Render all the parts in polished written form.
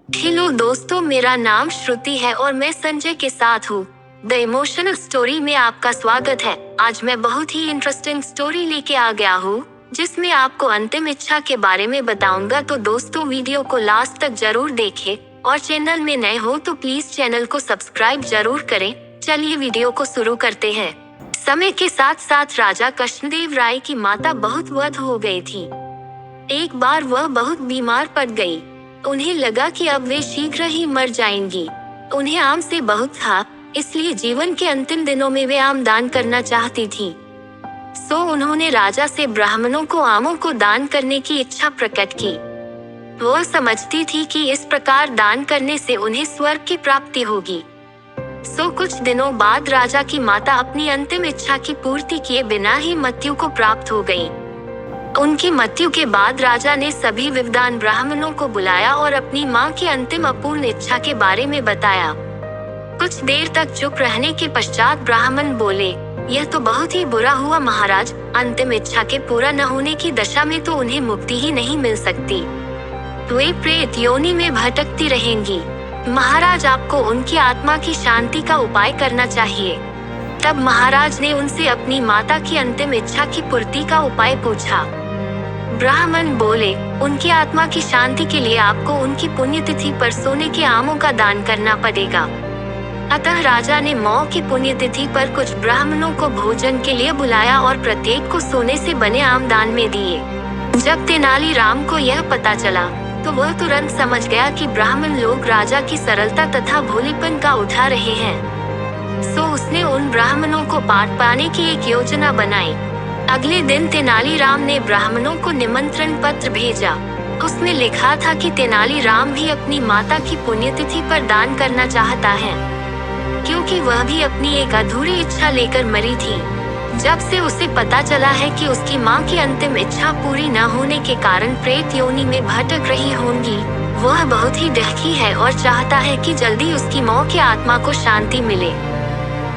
Hello दोस्तों, मेरा नाम श्रुति है और मैं संजय के साथ हूँ द इमोशनल स्टोरी में आपका स्वागत है। आज मैं बहुत ही इंटरेस्टिंग स्टोरी लेके आ गया हूँ जिसमें आपको अंतिम इच्छा के बारे में बताऊंगा। तो दोस्तों, वीडियो को लास्ट तक जरूर देखें और चैनल में नए हो तो प्लीज चैनल को सब्सक्राइब जरूर करें। चलिए वीडियो को शुरू करते हैं। समय के साथ साथ राजा कृष्णदेव राय की माता बहुत वृद्ध हो गई थी। एक बार वह बहुत बीमार पड़ गई। उन्हें लगा कि अब वे शीघ्र ही मर जाएंगी। उन्हें आम से बहुत था, इसलिए जीवन के अंतिम दिनों में वे आम दान करना चाहती थी। सो उन्होंने राजा से ब्राह्मणों को आमों को दान करने की इच्छा प्रकट की। वह समझती थी कि इस प्रकार दान करने से उन्हें स्वर्ग की प्राप्ति होगी। सो कुछ दिनों बाद राजा की माता अपनी अंतिम इच्छा की पूर्ति किए बिना ही मृत्यु को प्राप्त हो गई। उनकी मृत्यु के बाद राजा ने सभी विद्वान ब्राह्मणों को बुलाया और अपनी मां की अंतिम अपूर्ण इच्छा के बारे में बताया। कुछ देर तक चुप रहने के पश्चात ब्राह्मण बोले, यह तो बहुत ही बुरा हुआ महाराज। अंतिम इच्छा के पूरा न होने की दशा में तो उन्हें मुक्ति ही नहीं मिल सकती। वे प्रेत योनि में भटकती रहेंगी। महाराज, आपको उनकी आत्मा की शांति का उपाय करना चाहिए। तब महाराज ने उनसे अपनी माता की अंतिम इच्छा की पूर्ति का उपाय पूछा। ब्राह्मण बोले, उनकी आत्मा की शांति के लिए आपको उनकी पुण्यतिथि पर सोने के आमों का दान करना पड़ेगा। अतः राजा ने मौ की पुण्यतिथि पर कुछ ब्राह्मणों को भोजन के लिए बुलाया और प्रत्येक को सोने से बने आम दान में दिए। जब तेनालीराम को यह पता चला तो वह तुरंत समझ गया कि ब्राह्मण लोग राजा की सरलता तथा भोलेपन का उठा रहे हैं। सो उसने उन ब्राह्मणों को पाट पाने की एक योजना बनाई। अगले दिन तेनालीराम ने ब्राह्मणों को निमंत्रण पत्र भेजा। उसमें लिखा था कि तेनालीराम भी अपनी माता की पुण्यतिथि पर दान करना चाहता है, क्योंकि वह भी अपनी एक अधूरी इच्छा लेकर मरी थी। जब से उसे पता चला है कि उसकी मां की अंतिम इच्छा पूरी न होने के कारण प्रेत योनि में भटक रही होंगी, वह बहुत ही दुखी है और चाहता है कि जल्दी उसकी मौ की आत्मा को शांति मिले।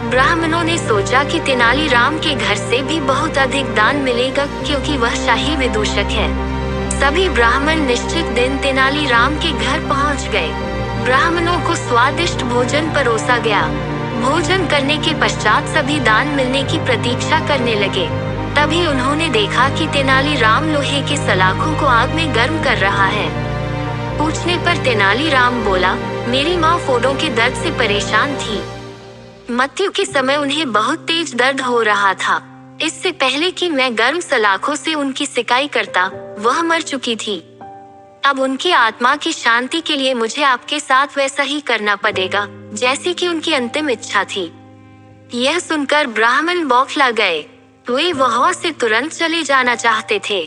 ब्राह्मणों ने सोचा कि तेनालीराम के घर से भी बहुत अधिक दान मिलेगा, क्योंकि वह शाही विदूषक है। सभी ब्राह्मण निश्चित दिन तेनालीराम के घर पहुंच गए। ब्राह्मणों को स्वादिष्ट भोजन परोसा गया। भोजन करने के पश्चात सभी दान मिलने की प्रतीक्षा करने लगे। तभी उन्होंने देखा कि तेनालीराम लोहे के सलाखों को आग में गर्म कर रहा है। पूछने पर तेनालीराम बोला, मेरी माँ फोड़ों के दर्द से परेशान थी। मृत्यु के समय उन्हें बहुत तेज दर्द हो रहा था। इससे पहले कि मैं गर्म सलाखों से उनकी सिकाई करता, वह मर चुकी थी। अब उनकी आत्मा की शांति के लिए मुझे आपके साथ वैसा ही करना पड़ेगा जैसी कि उनकी अंतिम इच्छा थी। यह सुनकर ब्राह्मण बौखला गए। वे वहां से तुरंत चले जाना चाहते थे।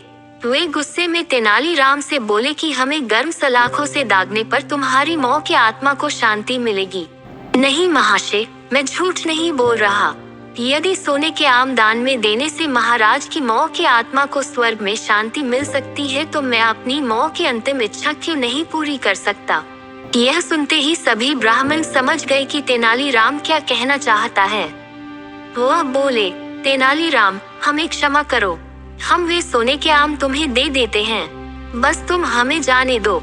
वे गुस्से में तेनालीराम से बोले कि हमें गर्म सलाखों से दागने पर तुम्हारी मौ की आत्मा को शांति मिलेगी। नहीं महाशय, मैं झूठ नहीं बोल रहा। यदि सोने के आम दान में देने से महाराज की मौ की आत्मा को स्वर्ग में शांति मिल सकती है, तो मैं अपनी मौ की अंतिम इच्छा क्यों नहीं पूरी कर सकता। यह सुनते ही सभी ब्राह्मण समझ गए कि तेनालीराम क्या कहना चाहता है। वह बोले, तेनालीराम, हमें क्षमा करो। हम वे सोने के आम तुम्हें दे देते हैं, बस तुम हमें जाने दो।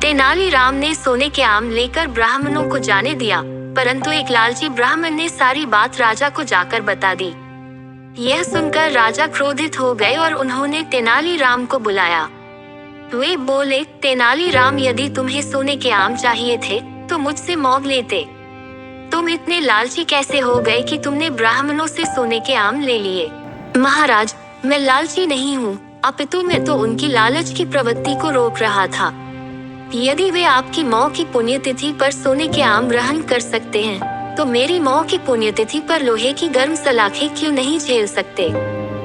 तेनालीराम ने सोने के आम लेकर ब्राह्मणों को जाने दिया, परंतु एक लालची ब्राह्मण ने सारी बात राजा को जाकर बता दी। यह सुनकर राजा क्रोधित हो गए और उन्होंने तेनालीराम को बुलाया। वे बोले, तेनालीराम, यदि तुम्हें सोने के आम चाहिए थे तो मुझसे मांग लेते। तुम इतने लालची कैसे हो गए कि तुमने ब्राह्मणों से सोने के आम ले लिए। महाराज, मैं लालची नहीं हूँ, अपितु मैं तो उनकी लालच की प्रवृत्ति को रोक रहा था। यदि वे आपकी मौ की पुण्यतिथि पर सोने के आम ग्रहण कर सकते हैं, तो मेरी मौ की पुण्यतिथि पर लोहे की गर्म सलाखें क्यों नहीं झेल सकते।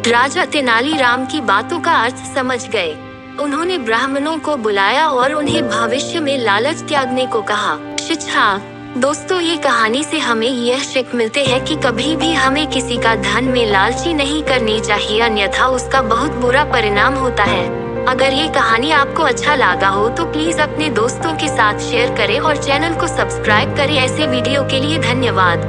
राजा तेनालीराम की बातों का अर्थ समझ गए। उन्होंने ब्राह्मणों को बुलाया और उन्हें भविष्य में लालच त्यागने को कहा। शिक्षा। दोस्तों, ये कहानी से हमें यह सीख मिलते हैं कि कभी भी हमें किसी का धन में लालची नहीं करनी चाहिए, अन्यथा उसका बहुत बुरा परिणाम होता है। अगर ये कहानी आपको अच्छा लगा हो तो प्लीज अपने दोस्तों के साथ शेयर करें और चैनल को सब्सक्राइब करें। ऐसे वीडियो के लिए धन्यवाद।